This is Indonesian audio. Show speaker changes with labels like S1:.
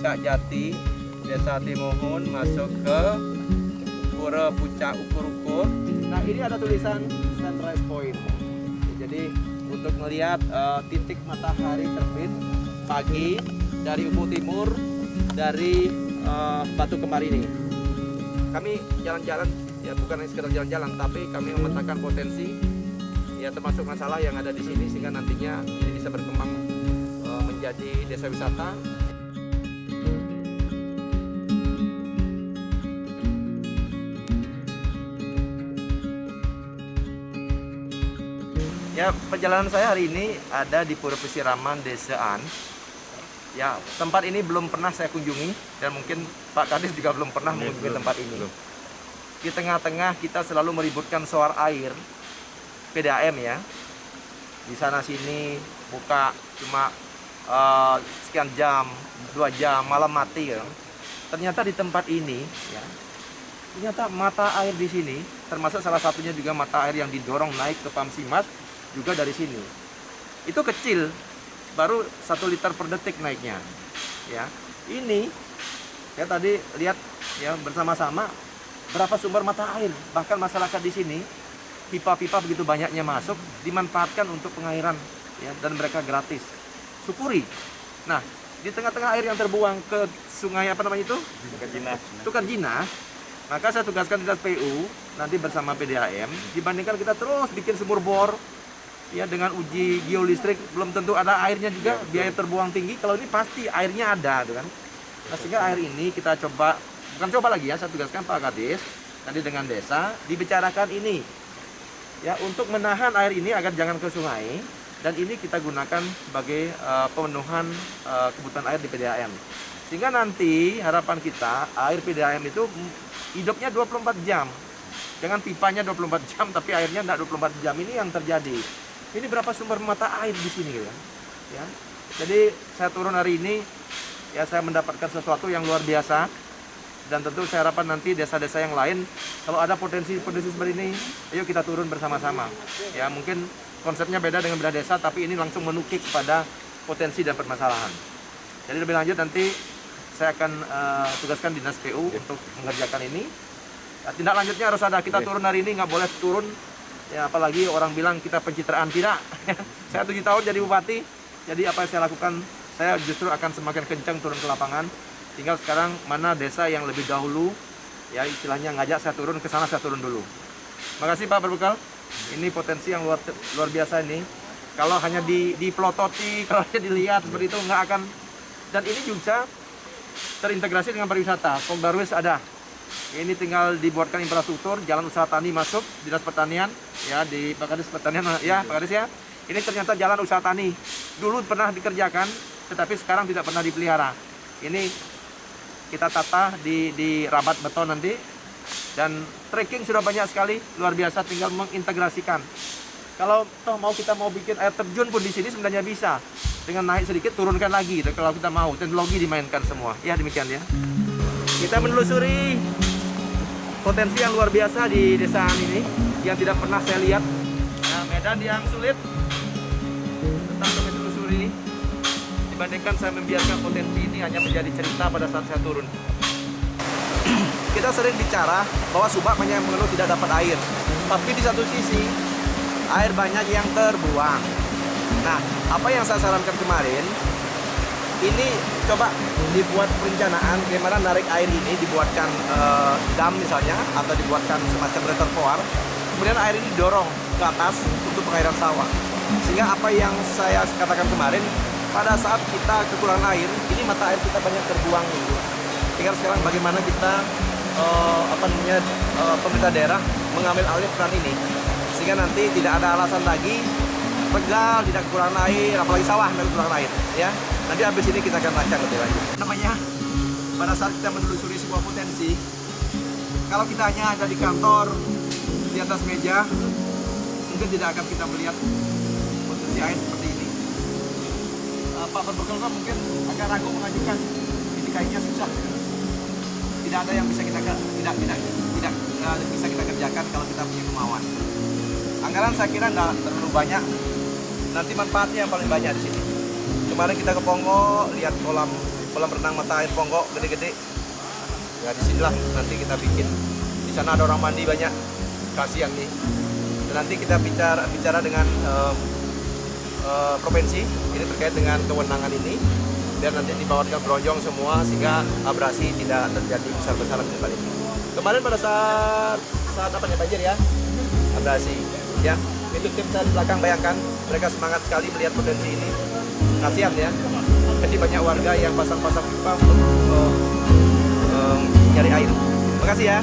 S1: Puncak Jati, Desa Timohon, masuk ke Pura Puncak Ukur-Ukur. Nah, ini ada tulisan Sunrise Point. Jadi untuk melihat titik matahari terbit pagi dari ufuk timur dari Batu Kembar ini. Kami jalan-jalan, ya bukan hanya sekedar jalan-jalan, tapi kami memetakan potensi, ya termasuk masalah yang ada di sini sehingga nantinya ini bisa berkembang menjadi desa wisata. Ya, perjalanan saya hari ini ada di Pura Pesiraman Desaan. Ya, tempat ini belum pernah saya kunjungi dan mungkin Pak Kadis juga belum pernah mengunjungi tempat ini. Di tengah-tengah kita selalu meributkan soal air PDAM ya. Di sana sini buka cuma sekian jam, 2 jam, malam mati ya. Ternyata di tempat ini ya, ternyata mata air di sini, termasuk salah satunya juga mata air yang didorong naik ke Pamsimas juga dari sini. Itu kecil, baru 1 liter per detik naiknya. Ya, ini saya tadi lihat ya bersama-sama berapa sumber mata air, bahkan masyarakat di sini pipa-pipa begitu banyaknya masuk dimanfaatkan untuk pengairan ya, dan mereka gratis. Syukuri. Nah, di tengah-tengah air yang terbuang ke sungai apa namanya itu? Tukarjina. Maka saya tugaskan dinas PU nanti bersama PDAM, dibandingkan kita terus bikin sumur bor ya dengan uji geolistrik belum tentu ada airnya juga, biaya terbuang tinggi. Kalau ini pasti airnya ada tuh kan. Nah, sehingga air ini kita coba, bukan coba lagi ya, saya tugaskan Pak Kadis tadi dengan desa dibicarakan ini ya untuk menahan air ini agar jangan ke sungai, dan ini kita gunakan sebagai pemenuhan kebutuhan air di PDAM. Sehingga nanti harapan kita air PDAM itu hidupnya 24 jam. Jangan pipanya 24 jam tapi airnya enggak 24 jam. Ini yang terjadi. Ini berapa sumber mata air di sini ya. Jadi saya turun hari ini ya, saya mendapatkan sesuatu yang luar biasa. Dan tentu saya harapkan nanti desa-desa yang lain kalau ada potensi-potensi seperti ini, ayo kita turun bersama-sama. Ya, mungkin konsepnya beda dengan beda desa, tapi ini langsung menukik pada potensi dan permasalahan. Jadi lebih lanjut nanti saya akan tugaskan dinas PU untuk mengerjakan ini. Ya, tindak lanjutnya harus ada. Kita turun hari ini, nggak boleh turun. Ya, apalagi orang bilang kita pencitraan, tidak. Saya 7 tahun jadi bupati, jadi apa yang saya lakukan, saya justru akan semakin kencang turun ke lapangan. Tinggal sekarang mana desa yang lebih dahulu, ya istilahnya ngajak saya turun ke sana, saya turun dulu. Makasih Pak Berbekal. Ini potensi yang luar biasa ini. Kalau hanya dipelototi, kalau hanya dilihat seperti itu nggak akan. Dan ini juga terintegrasi dengan pariwisata. Pembaruis ada. Ini tinggal dibuatkan infrastruktur, jalan usaha tani masuk, dinas pertanian, ya di Pak Kadis pertanian, ya Pak Kadis ya. Ini ternyata jalan usaha tani. Dulu pernah dikerjakan, tetapi sekarang tidak pernah dipelihara. Ini kita tata di rabat beton nanti, dan trekking sudah banyak sekali, luar biasa, tinggal mengintegrasikan. Kalau toh kita mau bikin air terjun pun di sini sebenarnya bisa, dengan naik sedikit turunkan lagi kalau kita mau, teknologi dimainkan semua. Ya demikian ya. Kita menelusuri potensi yang luar biasa di desaan ini yang tidak pernah saya lihat. Nah, medan yang sulit tetap kami telusuri. Dibandingkan saya membiarkan potensi ini hanya menjadi cerita pada saat saya turun. Kita sering bicara bahwa Subak banyak yang mengeluh tidak dapat air. Tapi di satu sisi, air banyak yang terbuang. Nah, apa yang saya sarankan kemarin, ini coba dibuat perencanaan bagaimana narik air ini, dibuatkan dam misalnya, atau dibuatkan semacam reservoir. Kemudian air ini didorong ke atas untuk pengairan sawah. Sehingga apa yang saya katakan kemarin, pada saat kita kekurangan air, ini mata air kita banyak terbuang gitu. Tinggal sekarang bagaimana kita pemerintah daerah mengambil alih peran ini, sehingga nanti tidak ada alasan lagi Tegal tidak kekurangan air, apalagi sawah tidak kekurangan air. Ya, nanti habis ini kita akan rancang lebih lanjut. Namanya pada saat kita menelusuri sebuah potensi, kalau kita hanya ada di kantor di atas meja, mungkin tidak akan kita melihat potensi air seperti ini. Pak Berbekal mungkin agak ragu mengajukan, ini kayaknya susah. Tidak ada yang bisa kita bisa kita kerjakan kalau kita punya kemauan. Anggaran saya kira tidak terlalu banyak. Nanti manfaatnya yang paling banyak di sini. Kemarin kita ke Pongo lihat kolam kolam renang mata air Ponggok gede-gede. Ya disinilah nanti kita bikin. Di sana ada orang mandi banyak, kasihan nih. Dan nanti kita bicara dengan provinsi ini terkait dengan kewenangan ini, biar nanti dibawakan berojong semua sehingga abrasi tidak terjadi besar-besaran di tempat ini. Kemarin pada saat apa ya, banjir ya, abrasi ya, itu tim saya di belakang, bayangkan mereka semangat sekali melihat potensi ini. Kasihan ya, jadi banyak warga yang pasang-pasang pipa untuk nyari air. Terima kasih ya.